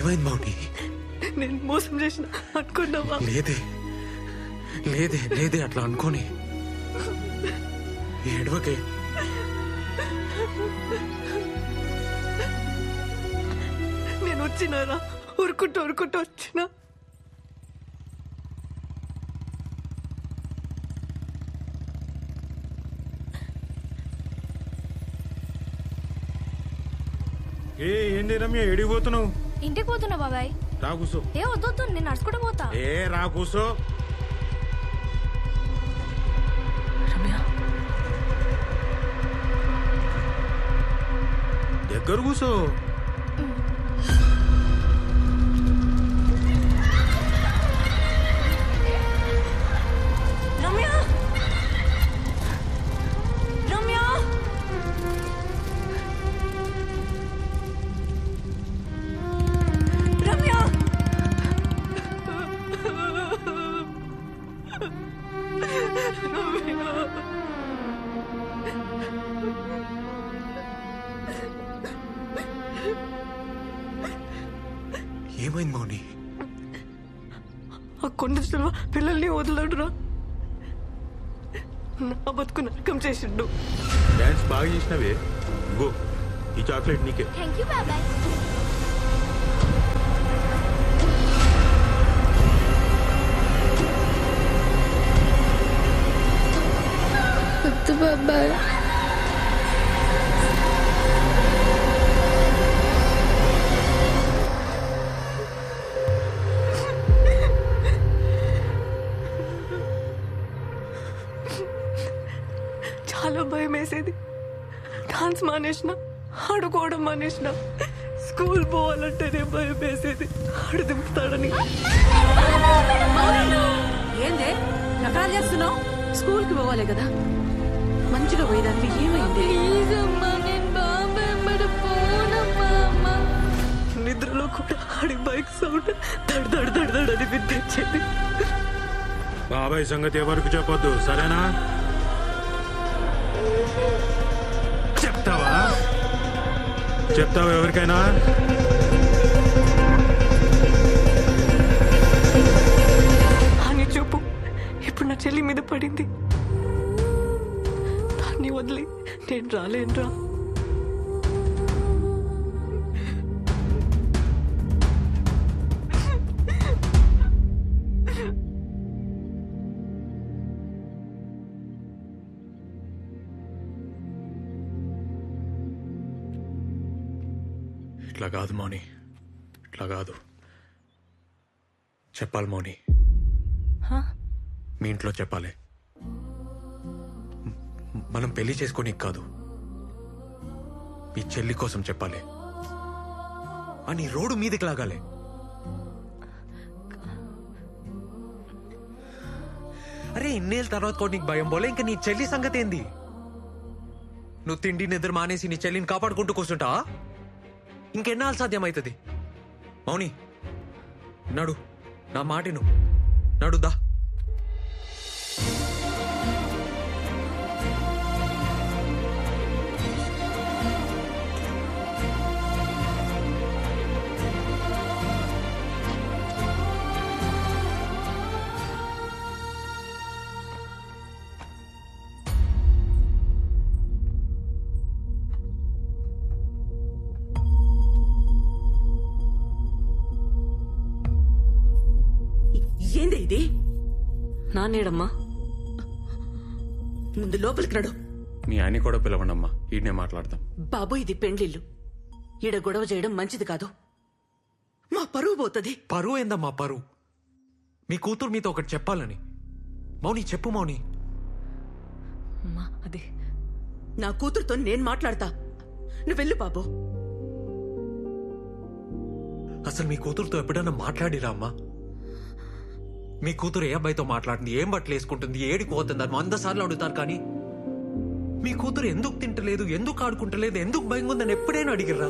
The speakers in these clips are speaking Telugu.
ఏమైంది మౌని? నేను మోసం చేసిన అనుకున్నావా? లేదే లేదే లేదే అట్లా అనుకోని ఏడవకే. నేను వచ్చినారా ఉరుకుంటూ వచ్చినా. ఏంటి రమ్య ఎడిగిపోతున్నావు? ఇంటికి పోతున్నా బాబాయ్. రా కూసో. ఏ వద్దు, నేను నడుచుకుంటూ పోతా. రా కూసో. దగ్గర కూసో. ఏమైంది మౌని? ఆ కొండ పిల్లల్ని వదలడురా. నా బతుకు నరకం చేసిండు. డాన్స్ బాగా చేసినవే. గో, ఈ చాక్లెట్ నీకే. థ్యాంక్ యూ బాబాయ్. వద్దు బాబాయ్. చాలా భయం వేసేది. డాన్స్ మానేసిన, ఆడుకోవడం మానేసిన, స్కూల్ పోవాలంటేనే భయం వేసేది. ఆడు దింపుతాడని. ఏందే నకాలు చేస్తున్నావు? స్కూల్ కి పోవాలి కదా, మంచిగా పోయేదానికి ఏమైంది? నిద్రలో కూడా ఆడి బైక్ సౌండ్ దడ్ దడ్ దడ్ దడ్ అని వినిపించేది. బాబాయ్ సంగతి ఎవరికి చెప్పొద్దు, సరేనా? చెప్తావా ఎవరికైనా? అని చెప్పు. ఇప్పుడు నా చెల్లి మీద పడింది. దాన్ని వదిలి నేను రాలేనురా. ఇట్లా కాదు మౌని, ఇట్లా కాదు. చెప్పాలి మౌని, మీ ఇంట్లో చెప్పాలి. మనం పెళ్లి చేసుకోనికి కాదు, మీ చెల్లి కోసం చెప్పాలి. అని రోడ్డు మీదకి లాగాలి. అరే ఇన్నేళ్ళ తర్వాత కూడా నీకు భయం పోలే? ఇంకా నీ చెల్లి సంగతి ఏంది? నువ్వు తిండి నిద్ర మానేసి నీ చెల్లిని కాపాడుకుంటూ కూర్చుంటావా? ఇంకెన్నాళ్ళు సాధ్యమవుతుంది? మౌని నడు, నా మాటిను, నడుద్దా. ఏంది ఇది? నానేడమ్మా, ముందు లోపలికి నడు. మీ ఆయన కూడా పిలవండమ్మా, ఈడనే మాట్లాడతాం. బాబు ఇది పెండ్లిల్లు, ఈడ గొడవ చేయడం మంచిది కాదు. మా పరువు పోతుంది. పరువు ఏందమ్మా పరువు? మీ కూతురు మీతో ఒకటి చెప్పాలని. మౌని చెప్పు మౌని. అది నా కూతురుతో నేను మాట్లాడతా, నువ్వు వెళ్ళు బాబు. అసలు మీ కూతురుతో ఎప్పుడైనా మాట్లాడిరా అమ్మా? మీ కూతురు ఏ అబ్బాయితో మాట్లాడుతుంది, ఏం బట్టలు వేసుకుంటుంది, ఏడికి పోతుంది అని 100 సార్లు అడుగుతారు. కానీ మీ కూతురు ఎందుకు తింటలేదు, ఎందుకు ఆడుకుంటలేదు, ఎందుకు భయంగా ఉందని ఎప్పుడైనా అడిగిర్రా?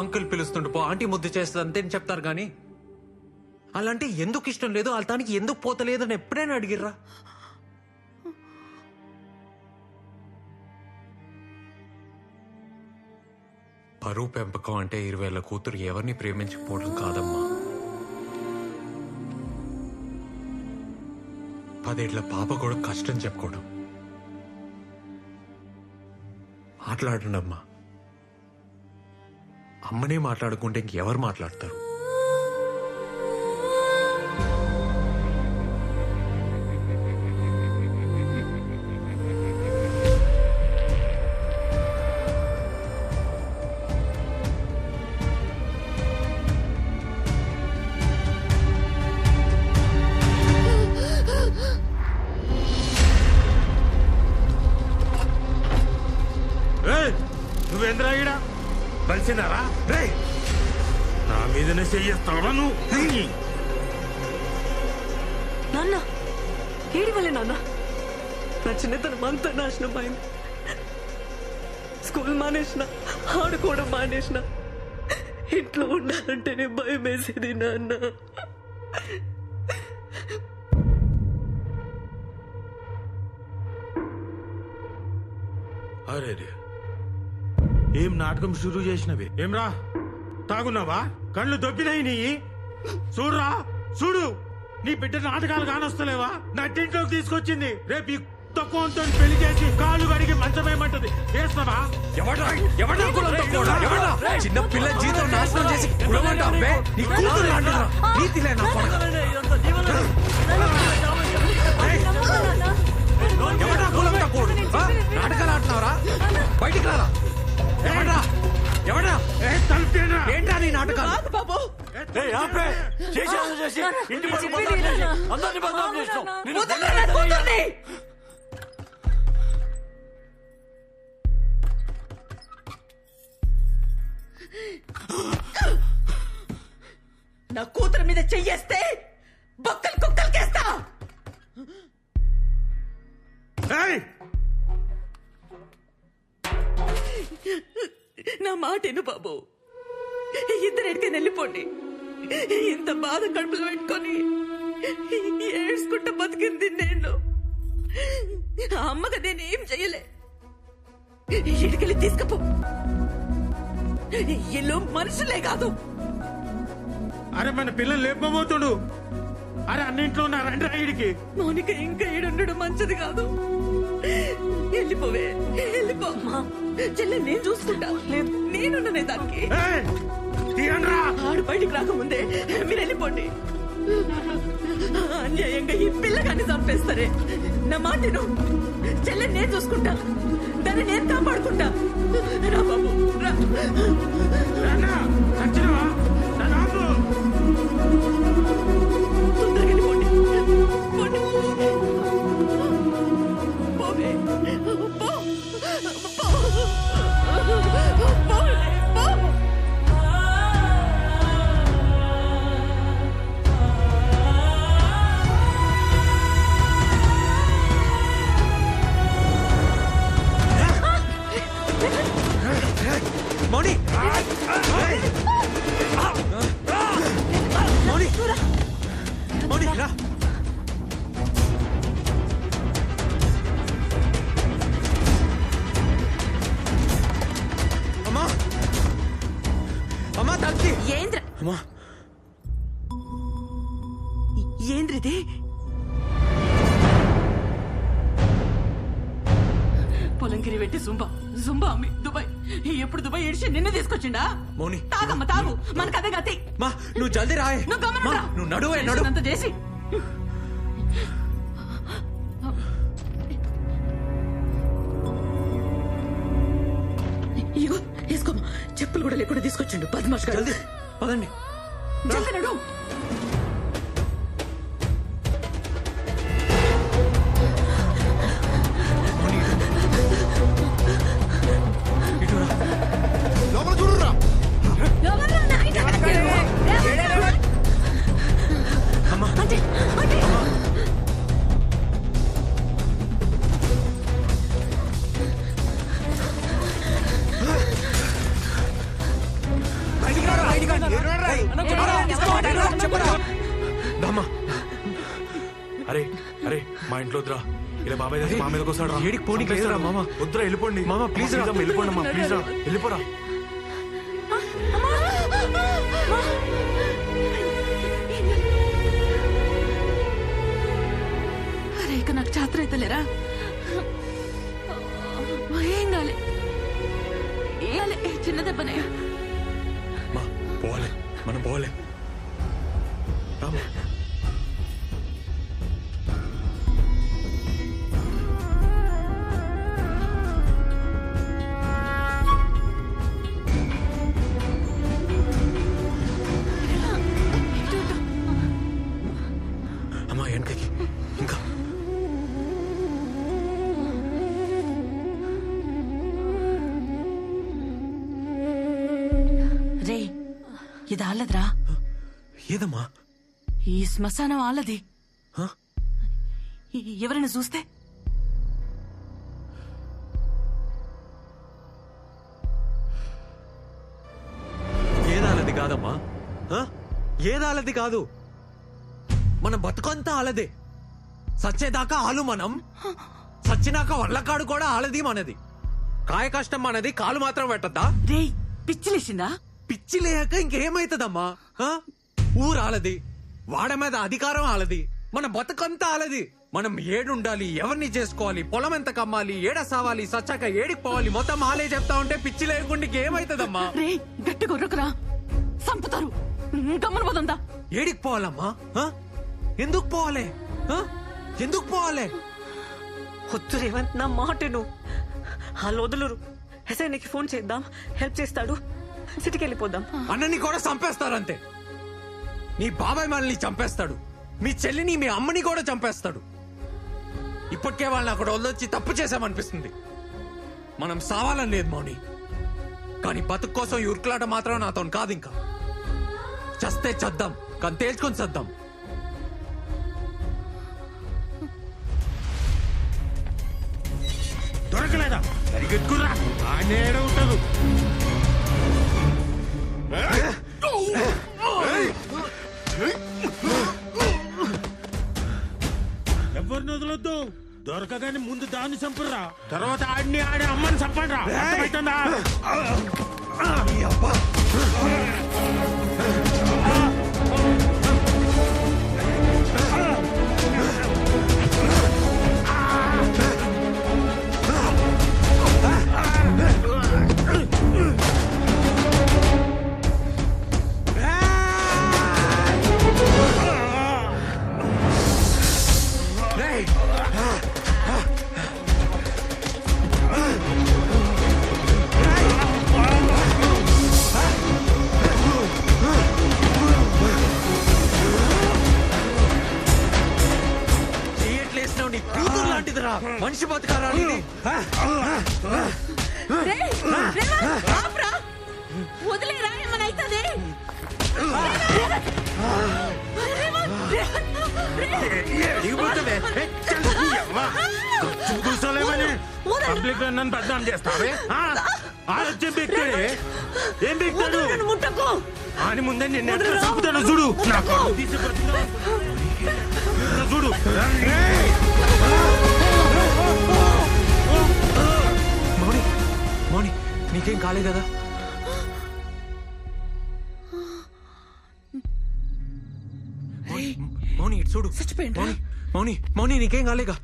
అంకుల్ పిలుస్తుండు పో, ఆంటీ ముద్దు చేస్తుంది అంతే అని చెప్తారు. కానీ అలాంటి ఎందుకు ఇష్టం లేదు, వాళ్ళకి ఎందుకు పోతలేదు అని ఎప్పుడైనా అడిగిర్రా? కరువు పెంపకం అంటే 20 ఏళ్ల కూతురు ఎవరిని ప్రేమించకపోవడం కాదమ్మా. 10 ఏళ్ల పాప కూడా కష్టం చెప్పుకోవడం. మాట్లాడండి అమ్మా. అమ్మనే మాట్లాడుకుంటే ఇంకెవరు మాట్లాడతారు? నువ్వేంద్రా ఈడ కలిసినారా రే? నా మీదనే చెయ్యేస్తావా నువ్వు? నాన్న ఏడి వల్లే నాన్న నా చిన్నతనం అంతా నాశనం అయింది. స్కూల్ మానేసిన, ఆడుకోవడం మానేసిన, ఇంట్లో ఉండాలంటేనే భయం వేసేది నాన్న. అరే ఏం నాటకం షురూ చేసినవి? ఏమ్రా తాగున్నావా? కళ్ళు దొబ్బినాయి నీ. చూడురా చూడు, నీ బిడ్డ నాటకాలు కానొస్తలేవా? నట్టింట్లోకి తీసుకొచ్చింది. రేపు ఈ తక్కువతో పెళ్లి చేసి కాళ్ళు కడిగి మంచమేమంటది. చేస్తావా? చిన్న పిల్ల జీతం నాశనం చేసి కులమంటావే? నీ కూతురు లాంటిదా? నీతిలే నా కొడుకు. ఎవడా కులమంటా కోడు? నాటకాలు ఆడుతున్నావరా? బయటికి రారా. ఎవడా ఏంటా నీ నాటకాలు? నా కూతురు మీద చెయ్యేస్తే బొక్కలు కుక్కలకేస్తా. నా మాటేను బాబు, ఇద్దరెడికైనా వెళ్ళిపోండి. ఇంత బాధ కడుపులో పెట్టుకొని ఏడ్చుకుంటా బతికింది నేను. ఆ అమ్మగా నేనేం చెయ్యలే. ఇడికెళ్ళి తీసుకపో. ఇల్లు మనుషులే కాదు. అరే మన పిల్లలు లేపబోతుడు. అరే అన్నింట్లో ఉన్నారంటే ఈడికి. మౌనిక ఇంకా ఈడుండడం మంచిది కాదు. వెళ్ళిపోవే, వెళ్ళిపో. చెల్లె నేను చూసుకుంటా. నేనున్ననే దానికి. ఆడు బయటికి రాకముందే మీరు వెళ్ళిపోండి. అన్యాయంగా ఈ పిల్లగాన్ని చంపేస్తారే. నా మాటను చెల్లె నేను చూసుకుంటా. దాన్ని నేను కాపాడుకుంటా. రా బాబు రా. తొందరగా వెళ్ళిపోండి. పోండి. పోవే. పో. మౌని మౌని రా. అమ్మా అమ్మా తల్లి. ఏంద్ర అమ్మా ఏంద్రిది? పొలంకిరి పెట్టి జుంబా అమ్మి దుబాయ్. ఎప్పుడు దుబాయ్ ఏడిచి నిన్ను తీసుకొచ్చిండా? మౌని తాగమ్మ తాగు, మనకు అదే గతి. మా నువ్వు జల్దీ రాయే. నువ్వు నడువే నడు. అంత చేసి ఇగో వేసుకోమ్మా. చెప్పులు కూడా లేకుండా తీసుకొచ్చిండు బద్మాష్ గారు. జల్దీ పదండి. జల్దీ నడు. అరే అరే మా ఇంట్లో వద్దురా. ఇలా బాబాయ్ దగ్గర మా మీదకి వస్తాడు. ఏడికి పోనీకి లేదురా మామ. వద్దురా వెళ్ళిపోండి. మామ ప్లీజ్ రా. వెళ్ళిపోండి అమ్మా, ప్లీజ్ రా, వెళ్ళిపోరా. అరే ఇక నాకు చాత్ర అయితే లేరా ఏం కాలే చిన్న దెబ్బనే మా పోలే మనం పోలే రామా అమ్మా వెనకకి ఇంకా రే ఇది ఆలద్రా ఏదమ్మా ఈ శ్మశానం ఆలది హ? ఎవరైనా చూస్తే ఏదాలది కాదమ్మా ఆ? ఏదాలది కాదు మన బతుకంతా ఆలదే సచ్చేదాకా ఆలు మనం సచ్చినాక వల్లకాడు కూడా ఆలది మనది కాయ కష్టం మనది కాలు మాత్రం పెట్టద్దా రే పిచ్చిలేసిందా పిచ్చి లేక ఇంకేమైతుందమ్మా ఆ? ఊరాలది వాడ మీద అధికారం ఆలది మన బతుకంతా ఆలది మనం ఏడుండాలి ఎవరిని చేసుకోవాలి పొలం ఎంత కమ్మాలి ఏడ సావాలి సచ్చాక ఏడికి పోవాలి మొత్తం ఆలే చెప్తా ఉంటే పిచ్చి లేకుండా ఇంకేమైతుందమ్మా రే గట్టి గొర్రకురా సంపుతారు గమ్మన పోతుందా ఏడికి పోవాలమ్మా ఆ? ఎందుకు పోవాలి ఆ? ఎందుకు పోవాలి వద్దు రేవంత్ నా మాటను వాళ్ళు వదులురు ఎస్ఐకి ఫోన్ చేద్దాం హెల్ప్ చేస్తాడు సిటీకి వెళ్ళిపోదాం అన్నని కూడా చంపేస్తారంతే నీ బాబాయ్ మనల్ని చంపేస్తాడు మీ చెల్లిని మీ అమ్మని కూడా చంపేస్తాడు ఇప్పటికే వాళ్ళని అక్కడ వదిలొచ్చి తప్పు చేశామనిపిస్తుంది మనం సావాలని లేదు మౌని కానీ బతుకు కోసం ఈ ఉరుకులాట మాత్రం నాతో కాదు ఇంకా చస్తే చద్దాం కానీ తేల్చుకొని చద్దాం దొరకలేదా సరిగెత్తుకురా ఆయన ఏడ ఉంటారు ఎవరిని వదలొద్దు దొరకగానే ముందు దాన్ని చంపుర్రా తర్వాత ఆడిని ఆడి అమ్మని చంపండిరా అర్థమవుతుందా మనిషి బతకారా వదిలేరా ఏమన్నా అవుతుంది చూసలేమని పబ్లిక్ నన్ను బద్నాం చేస్తావే ఆలోచన బిక్తాడే ఏం బిక్తాడు ముట్టకు అని ముందే నిన్ను ఎట్లా చంపుతాను చూడు నా కళ్ళు తీసి బ్రతుకుతావా? చూడు మౌని మౌని నీకేం కాలే కదా మౌని ఇటు చూడు చచ్చిపోయిండ్రా? మౌని మౌని మౌని నీకేం కాలేగా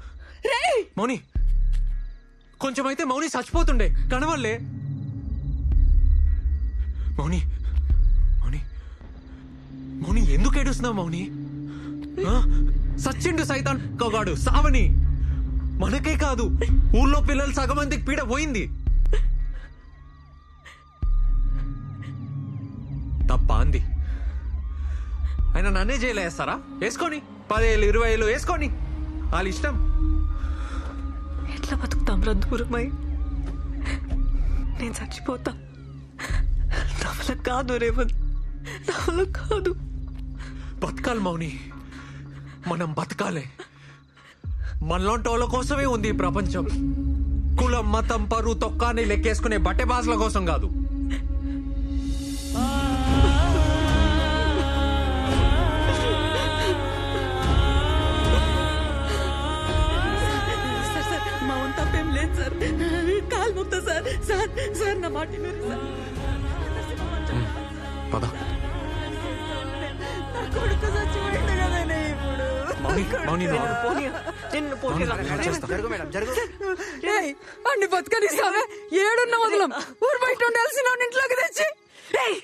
మౌని కొంచెం అయితే మౌని చచ్చిపోతుండే కనవల్లే మౌని మౌని మౌని ఎందుకు ఏడుస్తున్నావు మౌని ఆ? సచ్చిండు సైతాన్ కగాడు సావని మనకే కాదు ఊళ్ళో పిల్లలు సగం మందికి పీడ పోయింది తప్ప అంది ఆయన నన్నే చేయలేస్తారా వేసుకొని 10,000 20,000 వేసుకొని వాళ్ళ ఇష్టం ఎట్లా బతుకుతాం రా దూరమై నేను చచ్చిపోతా నా వల్ల కాదు రేవంత్ నా వల్ల కాదు బతకాలి మౌని మనం బతకాలే మనలాంటి వాళ్ళ కోసమే ఉంది ఈ ప్రపంచం కులం మతం పరువు తొక్కాన్ని లెక్కేసుకునే బట్టె బాజల కోసం కాదు సార్ మా వంత తప్పేం లేదు సార్ కాలు ముక్తా సార్ సార్ సార్ నా మాట వినండి సార్ పద. నా కొడుకు చచ్చిపోయింది కదనే ఇప్పుడు. మౌని నువ్వు ఆగు. పోనీ నిన్ను పోనీ రా. నేను చేస్తా. ఏయ్, అన్ని బతకనిస్తావే ఏడున్న వదలం ఊరు బయట ఉండాల్సిన ఇంట్లోకి తెచ్చి. ఏయ్!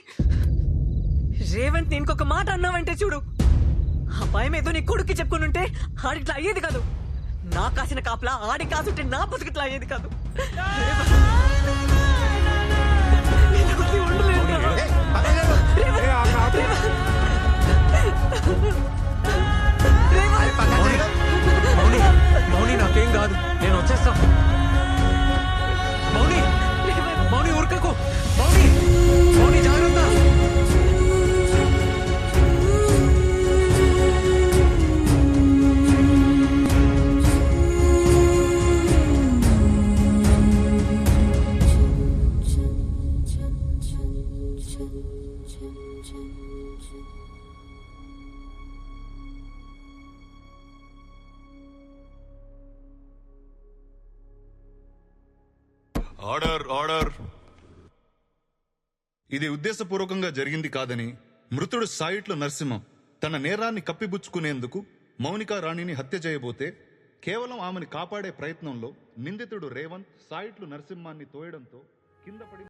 రేవంత్ నేను ఇంకొక మాట అన్నావంటే చూడు, ఆ భయం ఏదో నీ కొడుక్కి చెప్పుకుని ఉంటే ఆడిట్లా అయ్యేది కాదు. నా కాసిన కాపలా ఆడి కాసుంటే నా బతుకిట్లా అయ్యేది కాదు. నేను వదిలి ఉండలేనురా. మౌని మౌని నాకేం కాదు, నేను వచ్చేస్తా. మౌని మౌని ఉరకకు. మౌని మౌని జాగ్రత్త. Order order. ఇది ఉద్దేశపూర్వకంగా జరిగింది కాదని మృతుడు సాయిట్ల నరసింహం తన నేరాన్ని కప్పిపుచ్చుకునేందుకు మౌనికా రాణిని హత్య చేయబోతే కేవలం ఆమెను కాపాడే ప్రయత్నంలో నిందితుడు రేవంత్ సాయిట్లు నరసింహాన్ని తోయడంతో కింద పడి